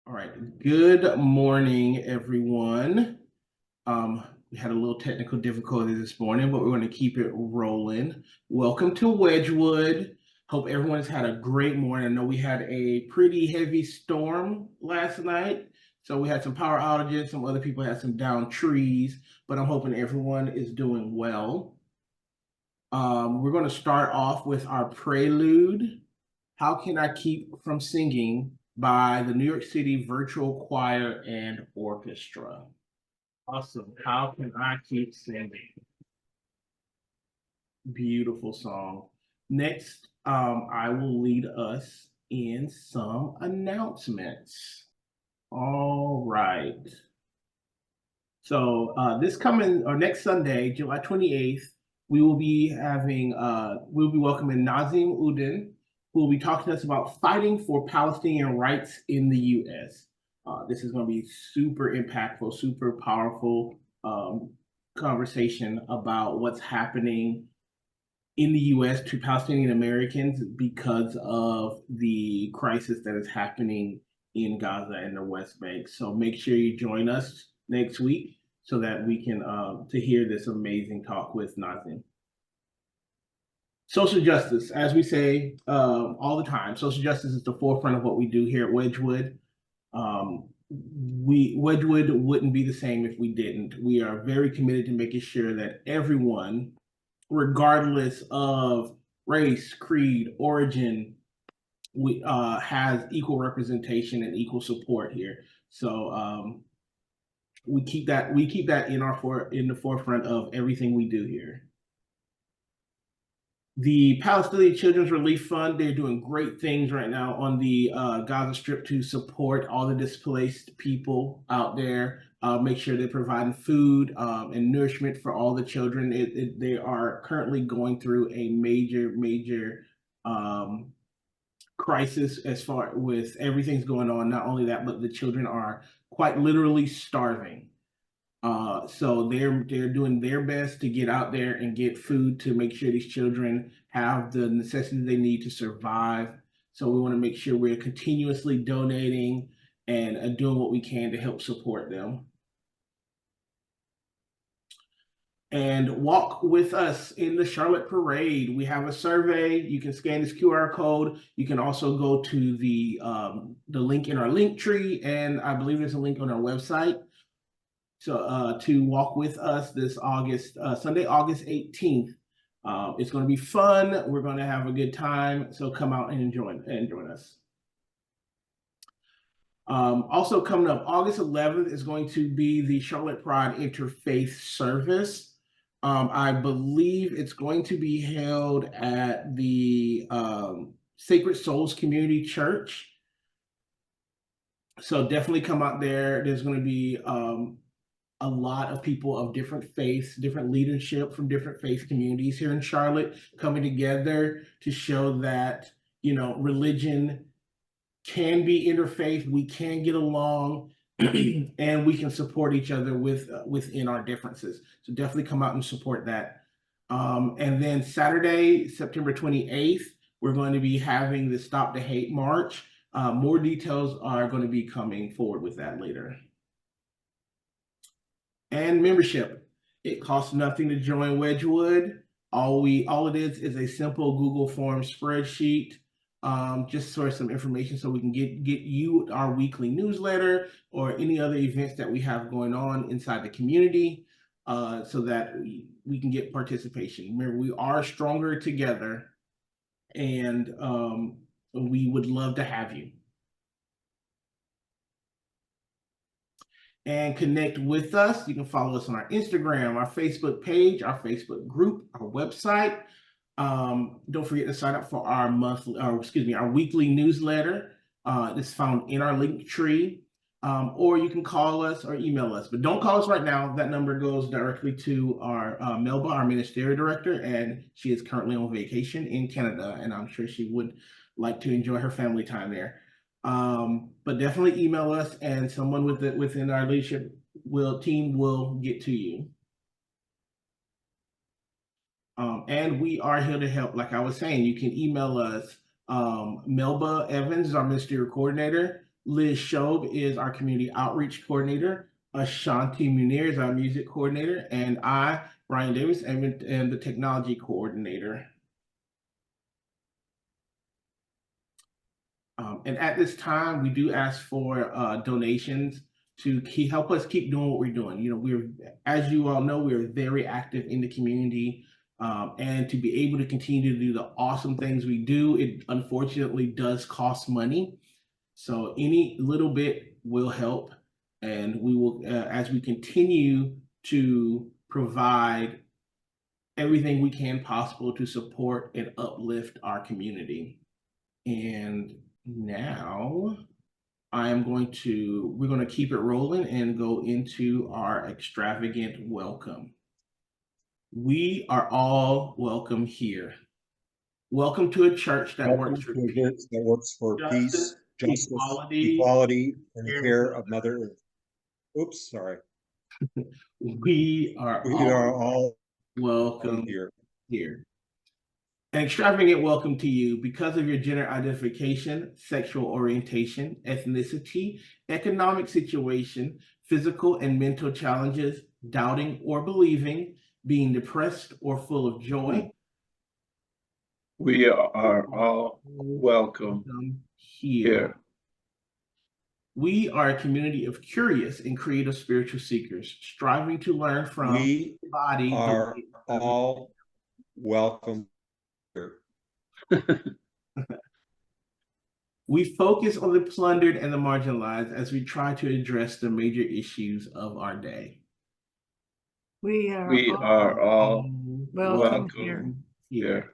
All right. Good morning, everyone. We had a little technical difficulty this morning, but we're going to keep it rolling. Welcome to Wedgwood. Hope everyone's had a great morning. I know we had a pretty heavy storm last night, so we had some power outages. Some other people had some downed trees, but I'm hoping everyone is doing well. We're going to start off with our prelude. How Can I Keep from Singing by the New York City Virtual Choir and Orchestra. Awesome. How Can I Keep Singing? Beautiful song. Next, I will lead us in some announcements. All right. So this coming or next Sunday, July 28th, we'll be welcoming Nazim Uden, who will be talking to us about fighting for Palestinian rights in the U.S. This is going to be super impactful, super powerful conversation about what's happening in the U.S. to Palestinian Americans because of the crisis that is happening in Gaza and the West Bank. So make sure you join us next week so that we can to hear this amazing talk with Nazim. Social justice, as we say all the time, social justice is the forefront of what we do here at Wedgwood. Wedgwood wouldn't be the same if we didn't. We are very committed to making sure that everyone, regardless of race, creed, origin, has equal representation and equal support here. So we keep that in the forefront of everything we do here. The Palestinian Children's Relief Fund, they're doing great things right now on the Gaza Strip to support all the displaced people out there. Make sure they're providing food and nourishment for all the children. They are currently going through a major crisis as far with everything's going on. Not only that, but the children are quite literally starving. So they're doing their best to get out there and get food to make sure these children have the necessities they need to survive. So we want to make sure we're continuously donating and doing what we can to help support them. And walk with us in the Charlotte Parade. We have a survey. You can scan this QR code. You can also go to the link in our link tree, and I believe there's a link on our website. So to walk with us this Sunday, August 18th. It's going to be fun. We're going to have a good time. So come out and join us. Also coming up, August 11th is going to be the Charlotte Pride Interfaith Service. I believe it's going to be held at the Sacred Souls Community Church. So definitely come out there. There's going to be a lot of people of different faiths, different leadership from different faith communities here in Charlotte coming together to show that, religion can be interfaith, we can get along, and we can support each other within our differences. So definitely come out and support that. And then Saturday, September 28th, we're going to be having the Stop the Hate March. More details are going to be coming forward with that later. And membership. It costs nothing to join Wedgwood. All it is a simple Google Form spreadsheet, just for some information so we can get you our weekly newsletter or any other events that we have going on inside the community, so that we can get participation. Remember, we are stronger together, and we would love to have you. And connect with us. You can follow us on our Instagram, our Facebook page, our Facebook group, our website. Don't forget to sign up for our weekly newsletter. It's found in our link tree. Or you can call us or email us, but don't call us right now. That number goes directly to our Melba, our ministerial director, and she is currently on vacation in Canada, and I'm sure she would like to enjoy her family time there. But definitely email us, and someone within our leadership team will get to you. And we are here to help. Like I was saying, you can email us. Melba Evans is our ministerial coordinator. Liz Shobe is our community outreach coordinator. Ashanti Munir is our music coordinator. And I, Brian Davis, am the technology coordinator. And at this time, we do ask for donations to help us keep doing what we're doing. You know, as you all know, we're very active in the community. And to be able to continue to do the awesome things we do, it unfortunately does cost money. So any little bit will help. And we will, as we continue to provide everything we can possible to support and uplift our community. And now we're going to keep it rolling and go into our extravagant welcome. We are all welcome here. Welcome to a church that works for peace, justice, equality, and the care of Mother Earth. Oops, sorry. We are all welcome here. An extravagant welcome to you because of your gender identification, sexual orientation, ethnicity, economic situation, physical and mental challenges, doubting or believing, being depressed or full of joy. We are all welcome here. We are a community of curious and creative spiritual seekers, striving to learn from we are all welcome here. We focus on the plundered and the marginalized as we try to address the major issues of our day. We are all welcome here.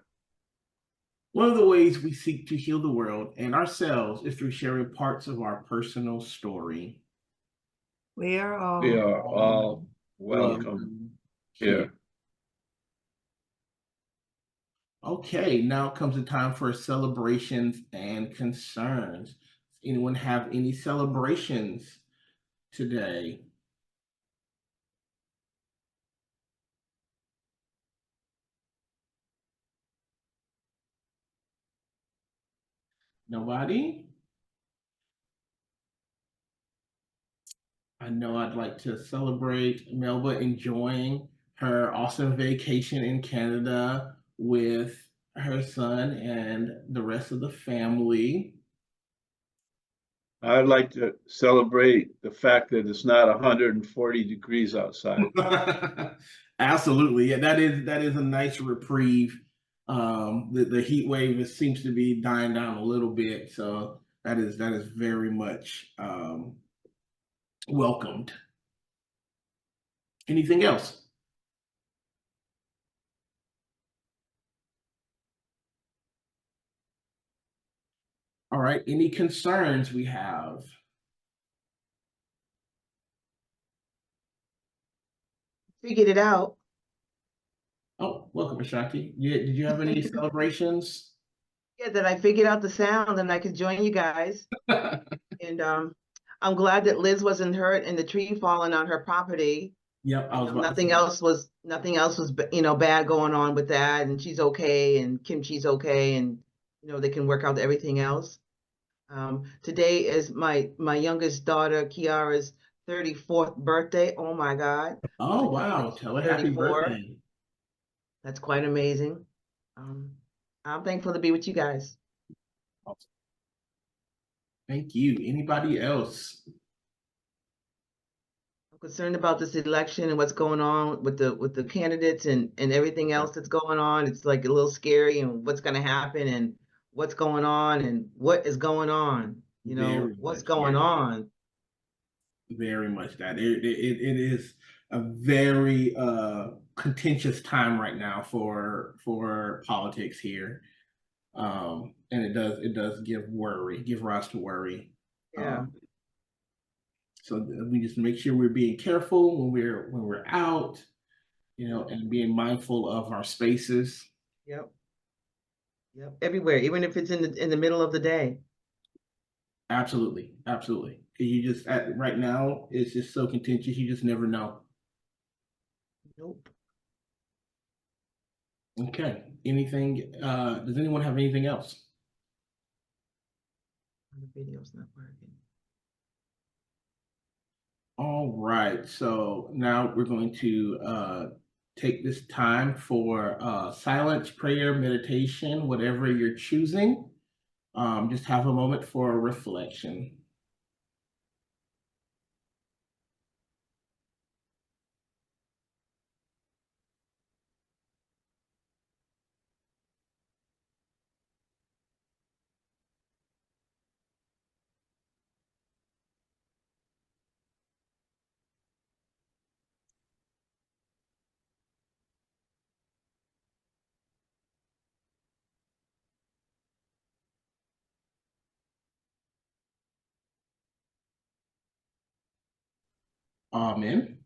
One of the ways we seek to heal the world and ourselves is through sharing parts of our personal story. We are all welcome here. Okay, now comes the time for celebrations and concerns. Does anyone have any celebrations today? Nobody? I know I'd like to celebrate Melba enjoying her awesome vacation in Canada with her son and the rest of the family. I'd like to celebrate the fact that it's not 140 degrees outside. Absolutely. Yeah, that is a nice reprieve. The heat wave seems to be dying down a little bit, so that is very much welcomed. Anything else? All right, any concerns we have? Figured it out. Oh, welcome, Ashanti. Did you have any celebrations? Yeah, that I figured out the sound and I could join you guys. And I'm glad that Liz wasn't hurt in the tree falling on her property. Yep, nothing else was bad going on with that, and she's okay, and Kimchi's okay, and they can work out everything else. Today is my youngest daughter Kiara's 34th birthday. Oh my God. Oh wow, tell her happy birthday. That's quite amazing. I'm thankful to be with you guys. Awesome. Thank you. Anybody else? I'm concerned about this election and what's going on with the candidates and everything else that's going on. It's like a little scary, and what's going to happen and what's going on and what is going on. What's going on. Very much that. It is a very contentious time right now for politics here. And it does give rise to worry. Yeah. So we just make sure we're being careful when we're out, and being mindful of our spaces. Yep. Everywhere, even if it's in the middle of the day. Absolutely. You just right now it's just so contentious. You just never know. Nope. Okay. Anything? Does anyone have anything else? The video's not working. All right, so now we're going to take this time for silence, prayer, meditation, whatever you're choosing. Just have a moment for a reflection. Amen.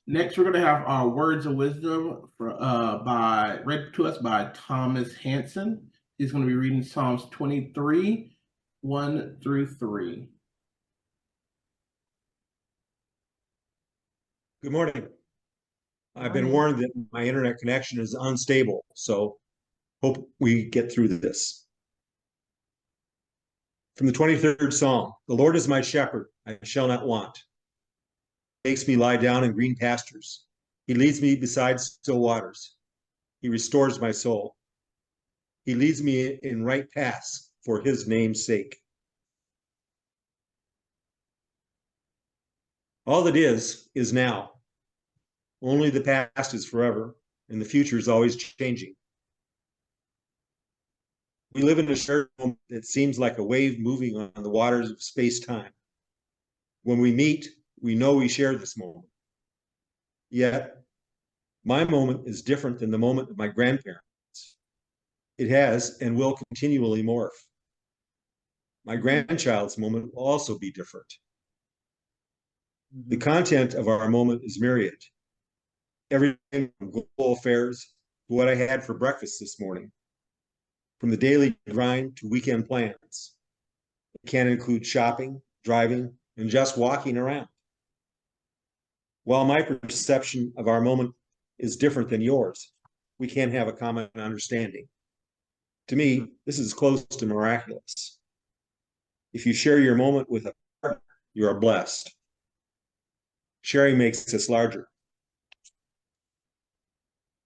Next, we're going to have our words of wisdom read to us by Thomas Hanson. He's going to be reading Psalms 23, 1 through 3. Good morning. I've been warned that my internet connection is unstable, so hope we get through this. From the 23rd Psalm, the Lord is my shepherd, I shall not want. He makes me lie down in green pastures. He leads me beside still waters. He restores my soul. He leads me in right paths for his name's sake. All that is now. Only the past is forever, and the future is always changing. We live in a shared moment that seems like a wave moving on the waters of space-time. When we meet, we know we share this moment. Yet, my moment is different than the moment of my grandparents. It has and will continually morph. My grandchild's moment will also be different. The content of our moment is myriad. Everything from global affairs to what I had for breakfast this morning, from the daily grind to weekend plans. It can include shopping, driving, and just walking around. While my perception of our moment is different than yours, we can have a common understanding. To me, this is close to miraculous. If you share your moment with a partner, you are blessed. Sharing makes us larger.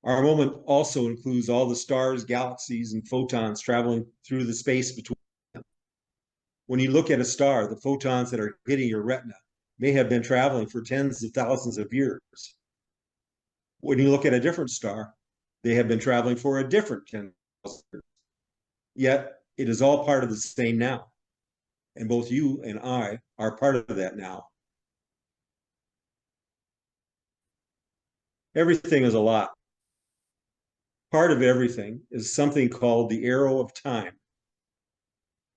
Our moment also includes all the stars, galaxies, and photons traveling through the space between them. When you look at a star, the photons that are hitting your retina may have been traveling for tens of thousands of years. When you look at a different star, they have been traveling for a different 10,000 years. Yet, it is all part of the same now. And both you and I are part of that now. Everything is a lot. Part of everything is something called the arrow of time.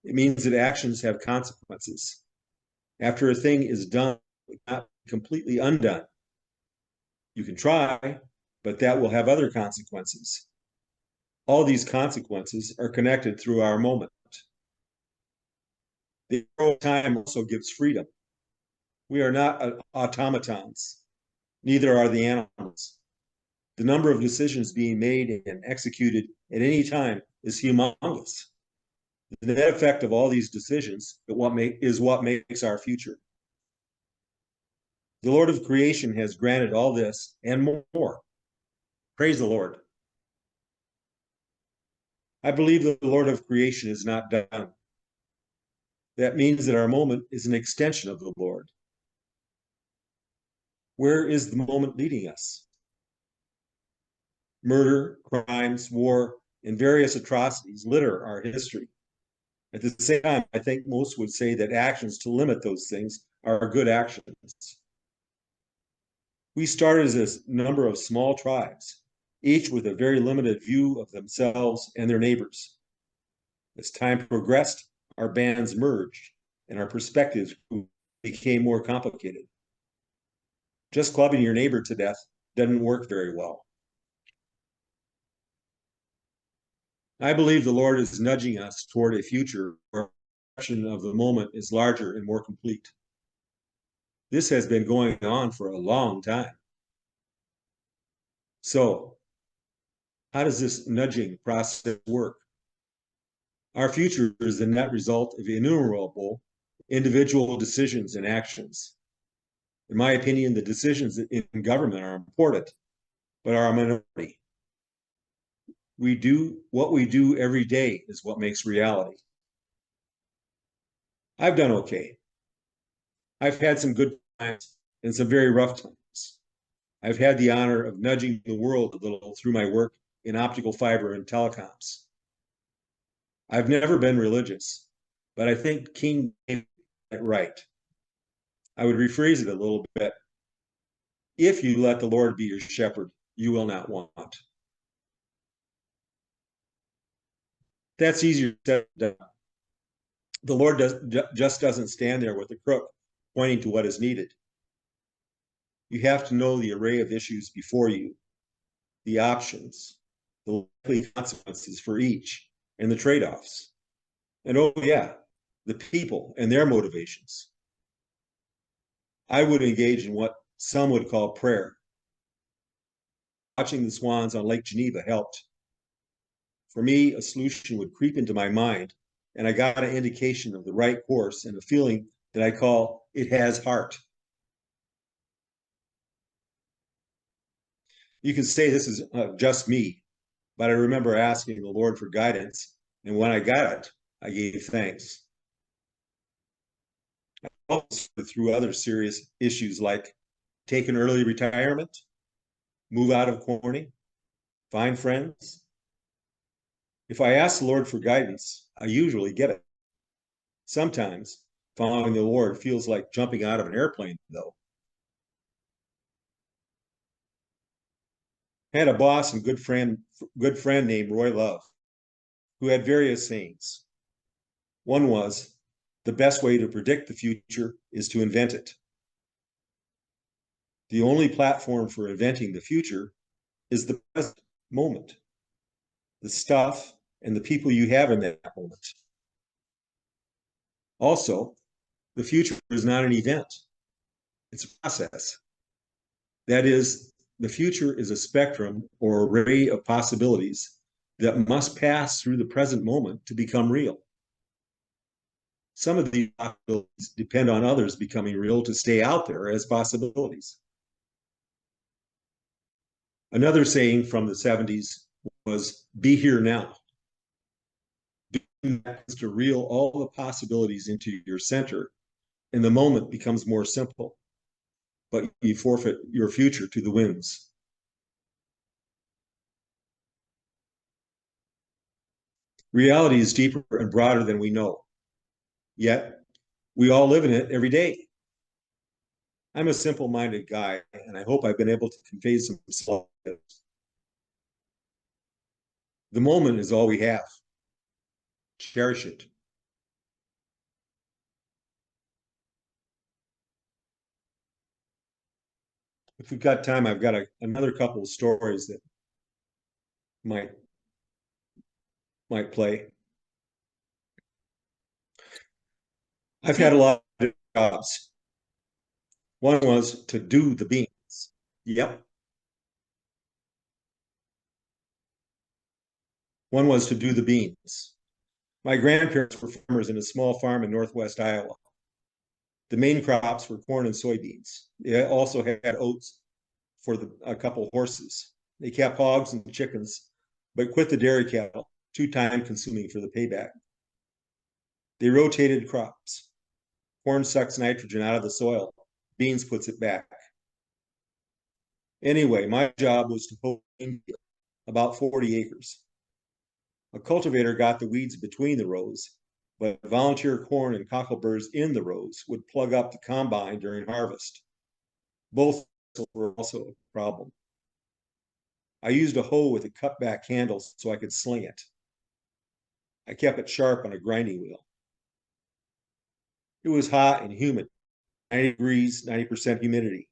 It means that actions have consequences. After a thing is done, it cannot be completely undone. You can try, but that will have other consequences. All these consequences are connected through our moment. The arrow of time also gives freedom. We are not automatons. Neither are the animals. The number of decisions being made and executed at any time is humongous. The net effect of all these decisions is what makes our future. The Lord of creation has granted all this and more. Praise the Lord. I believe that the Lord of creation is not done. That means that our moment is an extension of the Lord. Where is the moment leading us? Murder, crimes, war, and various atrocities litter our history. At the same time, I think most would say that actions to limit those things are good actions. We started as a number of small tribes, each with a very limited view of themselves and their neighbors. As time progressed, our bands merged and our perspectives became more complicated. Just clubbing your neighbor to death doesn't work very well. I believe the Lord is nudging us toward a future where our perception of the moment is larger and more complete. This has been going on for a long time. So, how does this nudging process work? Our future is the net result of innumerable individual decisions and actions. In my opinion, the decisions in government are important, but are a minority. We do what we do every day is what makes reality. I've done okay. I've had some good times and some very rough times. I've had the honor of nudging the world a little through my work in optical fiber and telecoms. I've never been religious, but I think King made it right. I would rephrase it a little bit. If you let the Lord be your shepherd, you will not want. That's easier said than done. The Lord just doesn't stand there with a crook pointing to what is needed. You have to know the array of issues before you, the options, the likely consequences for each, and the trade-offs. And oh yeah, the people and their motivations. I would engage in what some would call prayer. Watching the swans on Lake Geneva helped. For me, a solution would creep into my mind, and I got an indication of the right course and a feeling that I call it has heart. You can say this is just me, but I remember asking the Lord for guidance, and when I got it, I gave thanks. I also through other serious issues like take an early retirement, move out of Corning, find friends. If I ask the Lord for guidance, I usually get it. Sometimes following the Lord feels like jumping out of an airplane, though. I had a boss and good friend named Roy Love, who had various sayings. One was, the best way to predict the future is to invent it. The only platform for inventing the future is the present moment, the stuff and the people you have in that moment. Also, the future is not an event, it's a process. That is, the future is a spectrum or array of possibilities that must pass through the present moment to become real. Some of these possibilities depend on others becoming real to stay out there as possibilities. Another saying from the 70s was, be here now. To reel all the possibilities into your center, and the moment becomes more simple, but you forfeit your future to the winds. Reality is deeper and broader than we know, yet we all live in it every day. I'm a simple-minded guy, and I hope I've been able to convey some slow. The moment is all we have. Cherish it. If we've got time, I've got another couple of stories that might play. I've had a lot of jobs. One was to do the beans. Yep. One was to do the beans. My grandparents were farmers in a small farm in northwest Iowa. The main crops were corn and soybeans. They also had oats for a couple horses. They kept hogs and chickens, but quit the dairy cattle, too time consuming for the payback. They rotated crops. Corn sucks nitrogen out of the soil. Beans puts it back. Anyway, my job was to hoe about 40 acres. A cultivator got the weeds between the rows, but volunteer corn and cockleburs in the rows would plug up the combine during harvest. Both were also a problem. I used a hoe with a cutback handle so I could sling it. I kept it sharp on a grinding wheel. It was hot and humid, 90 degrees, 90% humidity.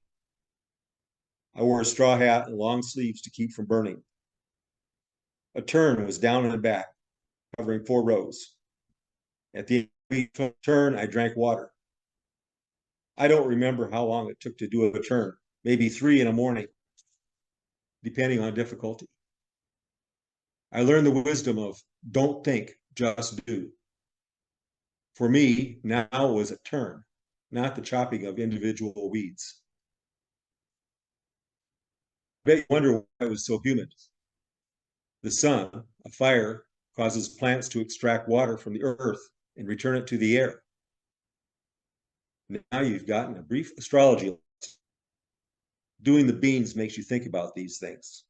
I wore a straw hat and long sleeves to keep from burning. A turn was down in the back, covering 4 rows. At the end of the turn, I drank water. I don't remember how long it took to do a turn, maybe 3 in the morning, depending on difficulty. I learned the wisdom of don't think, just do. For me, now was a turn, not the chopping of individual weeds. I bet you wonder why it was so humid. The sun, a fire, causes plants to extract water from the earth and return it to the air. Now you've gotten a brief astrology. Doing the beans makes you think about these things.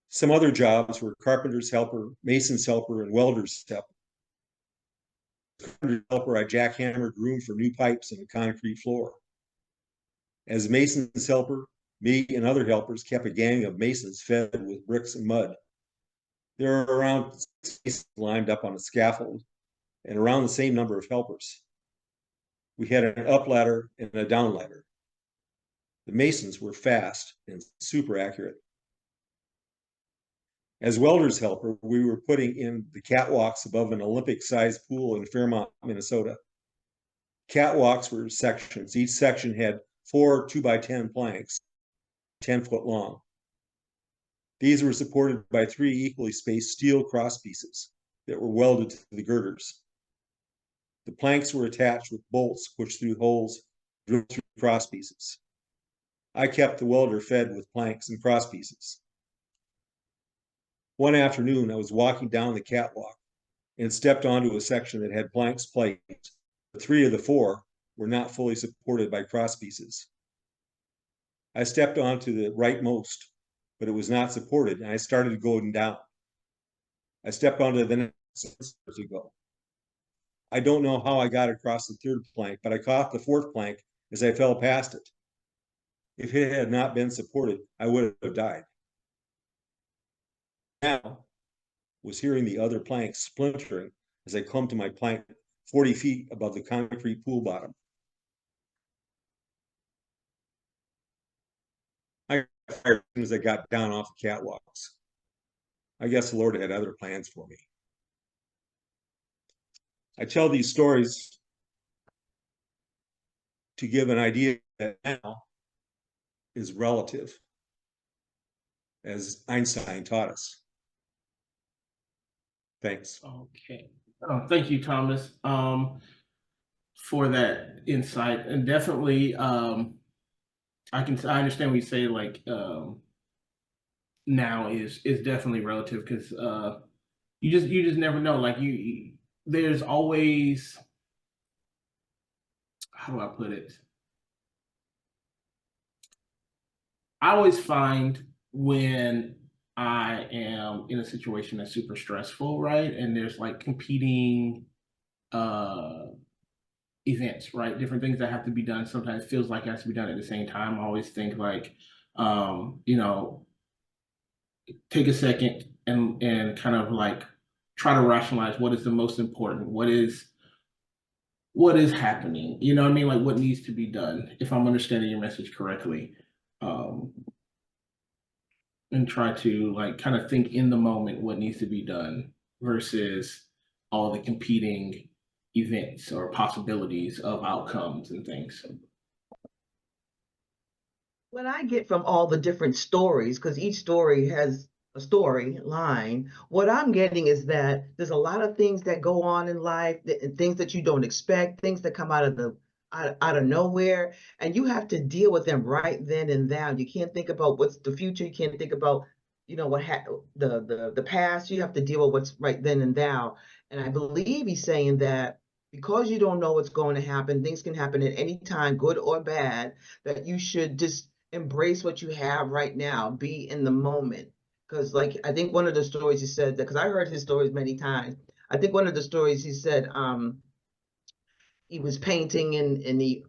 Some other jobs were carpenter's helper, mason's helper, and welder's helper. Carpenter's helper, I jackhammered room for new pipes in a concrete floor. As mason's helper, me and other helpers kept a gang of masons fed with bricks and mud. There were around 6 masons lined up on a scaffold and around the same number of helpers. We had an up ladder and a down ladder. The masons were fast and super accurate. As welder's helper, we were putting in the catwalks above an Olympic-sized pool in Fairmont, Minnesota. Catwalks were sections. Each section had 4 2x10 planks, 10 foot long. These were supported by 3 equally spaced steel cross pieces that were welded to the girders. The planks were attached with bolts pushed through holes drilled through cross pieces. I kept the welder fed with planks and cross pieces. One afternoon, I was walking down the catwalk and stepped onto a section that had planks placed. 3 of the 4 were not fully supported by cross pieces. I stepped onto the rightmost, but it was not supported, and I started going down. I stepped onto the next to go. I don't know how I got across the 3rd plank, but I caught the 4th plank as I fell past it. If it had not been supported, I would have died. Now was hearing the other planks splintering as I clung to my plank 40 feet above the concrete pool bottom. I fired as soon as I got down off the catwalks. I guess the Lord had other plans for me. I tell these stories to give an idea that now is relative, as Einstein taught us. Thanks. Okay. Thank you, Thomas, for that insight. And definitely, I understand what you say, like, now is definitely relative, because you just never know. Like, there's always, how do I put it? I always find when I am in a situation that's super stressful, right? And there's like competing events, right? Different things that have to be done. Sometimes it feels like it has to be done at the same time. I always think like, take a second and kind of like try to rationalize what is the most important, what is happening, you know what I mean? Like what needs to be done, if I'm understanding your message correctly. And try to like kind of think in the moment what needs to be done versus all the competing events or possibilities of outcomes and things. What I get from all the different stories, because each story has a storyline, what I'm getting is that there's a lot of things that go on in life, things that you don't expect, things that come out of nowhere, and you have to deal with them right then and there. You can't think about what's the future. You can't think about, the past. You have to deal with what's right then and now. And I believe he's saying that because you don't know what's going to happen, things can happen at any time, good or bad, that you should just embrace what you have right now, be in the moment. Because like, I think one of the stories he said that, because I heard his stories many times. I think one of the stories he said, he was painting and it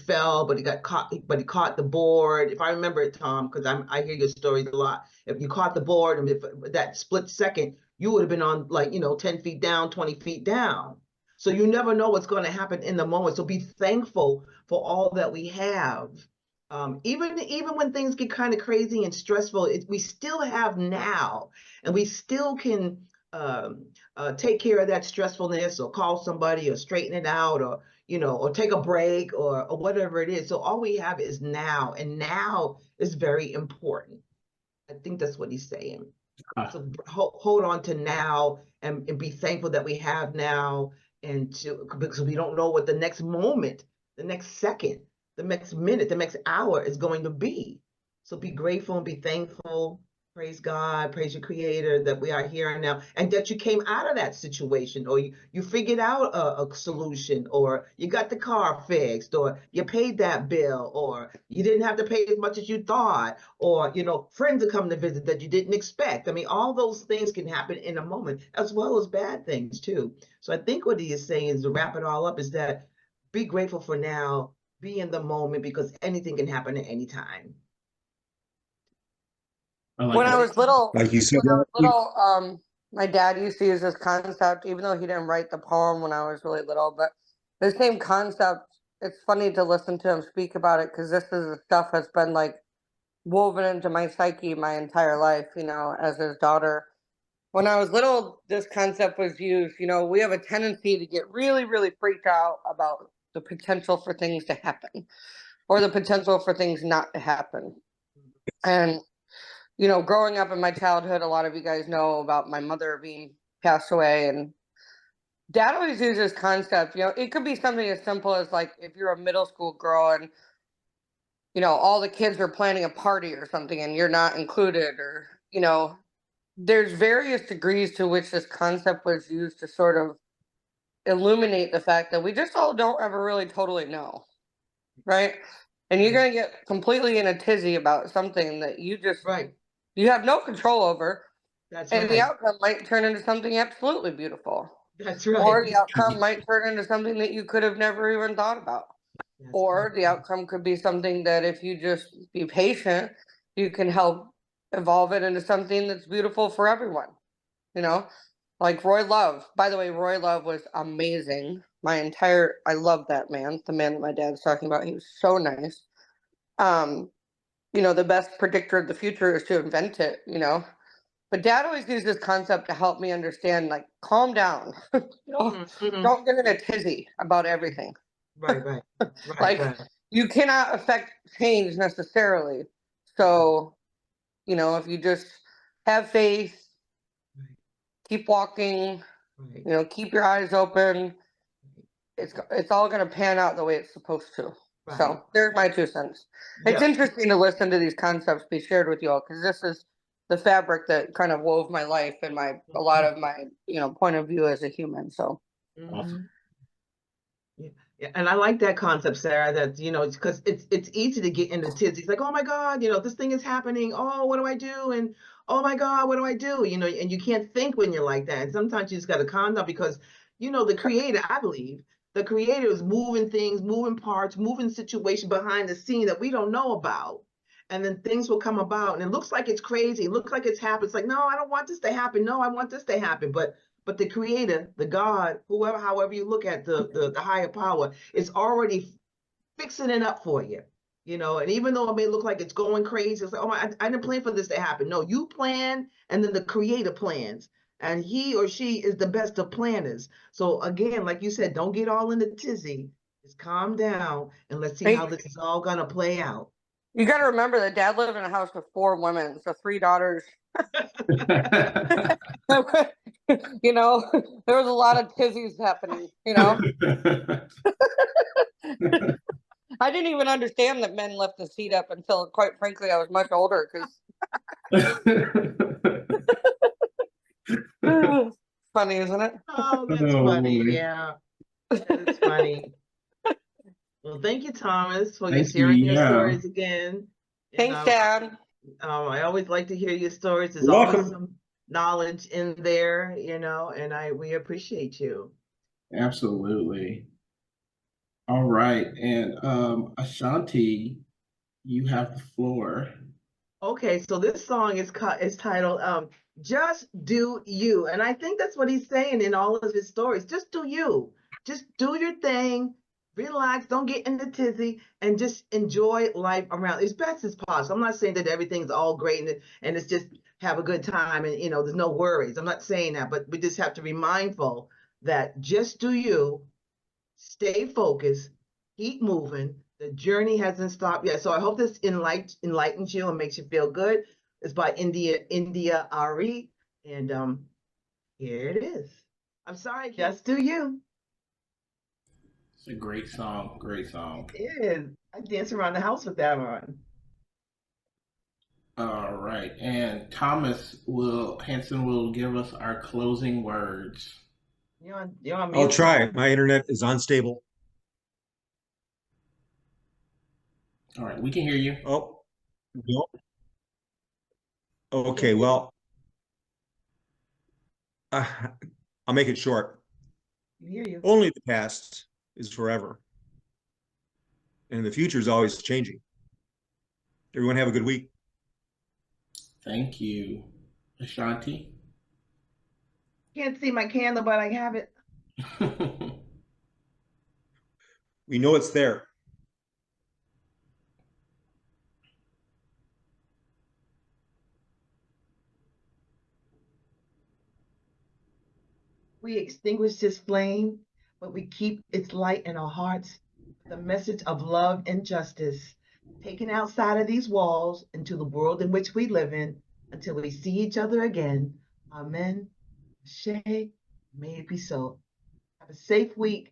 fell, but he caught the board. If I remember it, Tom, because I hear your stories a lot. If you caught the board and if that split second, you would have been on 10 feet down, 20 feet down. So you never know what's going to happen in the moment. So be thankful for all that we have. Even when things get kind of crazy and stressful, we still have now, and we still can take care of that stressfulness, or call somebody, or straighten it out, or or take a break, or whatever it is. So all we have is now, and now is very important. I think that's what he's saying. So hold on to now and be thankful that we have now, and because we don't know what the next moment, the next second, the next minute, the next hour is going to be. So be grateful and be thankful. Praise God, praise your creator that we are here now, and that you came out of that situation, or you figured out a solution, or you got the car fixed, or you paid that bill, or you didn't have to pay as much as you thought, or, friends are coming to visit that you didn't expect. I mean, all those things can happen in a moment, as well as bad things too. So I think what he is saying is, to wrap it all up, is that be grateful for now, be in the moment, because anything can happen at any time. When I was little, Like you said, my dad used to use this concept, even though he didn't write the poem when I was really little, but the same concept. It's funny to listen to him speak about it, because this is the stuff that's been like woven into my psyche my entire life, as his daughter. When I was little, this concept was used. We have a tendency to get really, really freaked out about the potential for things to happen, or the potential for things not to happen. And growing up in my childhood, a lot of you guys know about my mother being passed away, and Dad always uses this concept. It could be something as simple as, like, if you're a middle school girl and all the kids are planning a party or something and you're not included, or there's various degrees to which this concept was used to sort of illuminate the fact that we just all don't ever really totally know, right? And you're going to get completely in a tizzy about something that you just you have no control over. That's and right. The outcome might turn into something absolutely beautiful. That's right. Or the outcome might turn into something that you could have never even thought about. Or the outcome could be something that, if you just be patient, you can help evolve it into something that's beautiful for everyone. Like Roy Love. By the way, Roy Love was amazing. I love that man, the man that my dad's talking about. He was so nice. The best predictor of the future is to invent it, But Dad always used this concept to help me understand, like, calm down. Don't get in a tizzy about everything. Right. Like, you cannot affect change necessarily. So, if you just have faith, keep walking, keep your eyes open, it's all going to pan out the way it's supposed to. So there's my 2 cents. It's interesting to listen to these concepts be shared with you all, because this is the fabric that kind of wove my life and a lot of my point of view as a human. So Awesome. Yeah, and I like that concept, Sarah, that, because it's easy to get into tizzy. It's like, oh my God, this thing is happening. Oh, what do I do? And oh my God, what do I do? And you can't think when you're like that. And sometimes you just got to calm down, because, the creator, I believe, the creator is moving things, moving parts, moving situations behind the scene that we don't know about. And then things will come about, and it looks like it's crazy. It looks like it's happened. It's like, no, I don't want this to happen. No, I want this to happen. But the creator, the God, however you look at the higher power, is already fixing it up for you. And even though it may look like it's going crazy, it's like, oh, I didn't plan for this to happen. No, you plan, and then the creator plans. And he or she is the best of planners. So again, like you said, don't get all in the tizzy. Just calm down, and let's see how this is all going to play out. You got to remember that Dad lived in a house with 4 women, so 3 daughters. There was a lot of tizzies happening, I didn't even understand that men left the seat up until, quite frankly, I was much older, funny, isn't it? Oh, that's funny. Yeah, that is funny. Well, thank you, Thomas, for sharing your stories again. Thanks, Dad. I always like to hear your stories. There's welcome. always some knowledge in there, and we appreciate you. Absolutely. All right. And Ashanti, you have the floor. Okay, so this song is titled Just Do You. And I think that's what he's saying in all of his stories. Just do you. Just do your thing. Relax, don't get in the tizzy, and just enjoy life around as best as possible. I'm not saying that everything's all great and it's just have a good time and there's no worries. I'm not saying that, but we just have to be mindful that just do you, stay focused, keep moving. The journey hasn't stopped yet. So I hope this enlightens you and makes you feel good. It's by India Ari. And here it is. I'm sorry, just do you. It's a great song. Great song. It is. I dance around the house with that on. All right. And Hanson will give us our closing words. You're on I'll mute. try. My internet is unstable. All right. We can hear you. Oh, no. Okay, well, I'll make it short. I hear you. Only the past is forever, and the future is always changing. Everyone have a good week. Thank you. Ashanti? Can't see my candle, but I have it. We know it's there. We extinguish this flame, but we keep its light in our hearts, the message of love and justice, taken outside of these walls into the world in which we live in until we see each other again. Amen. Ashe, may it be so. Have a safe week.